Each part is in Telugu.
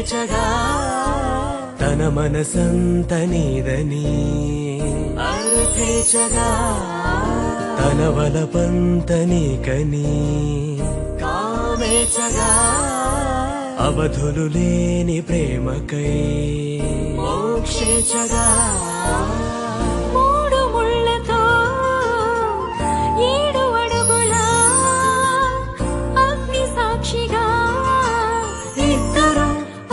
పేచగా తన మనసంత నీదని అర్థేచగా తన వలపంత నీకని కామేచగా అవధులు లేని ప్రేమకై మోక్షేచగా మూడు ముళ్ళతో 7 అడుగుల అగ్ని సాక్షిగా ఇద్దరు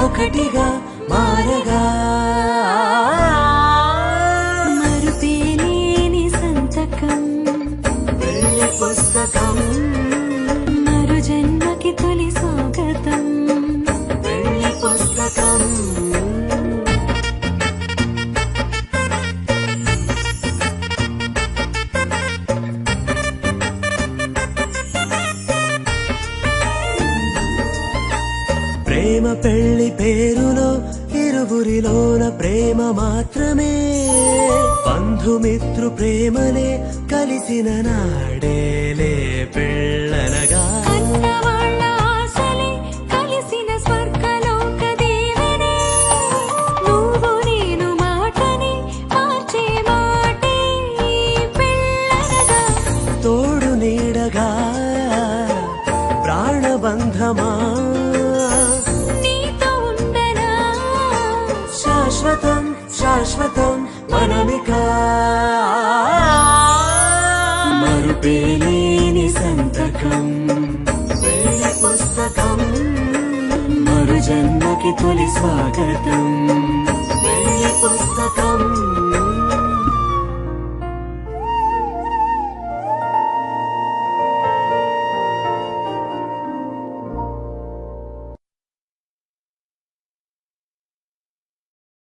ఒకటిగా మారగా మరుపేలేని సంతకం పెళ్లి పుస్తకం మరు జన్మకి తొలి స్వాగతం పెళ్లి పుస్తకం ప్రేమ పెళ్లి పేరులో ఇరువురిలోన ప్రేమ మాత్రమే బంధుమిత్రు ప్రేమలే కలిసిన నాడేలే పెళ్ళనగా అన్నవాళ్ళ ఆశలే కలిసిన స్వర్గలోక దీవెనే నువ్వు నేను మాటని మార్చే మాటే పెళ్ళనగా తోడు నీడగా ప్రాణబంధమా నీతో ఉండనా శాశ్వతం శాశ్వతం మనమిక మరుపేలేని సంతకం పెళ్లి పుస్తకం మరు జన్మకి తొలి స్వాగతం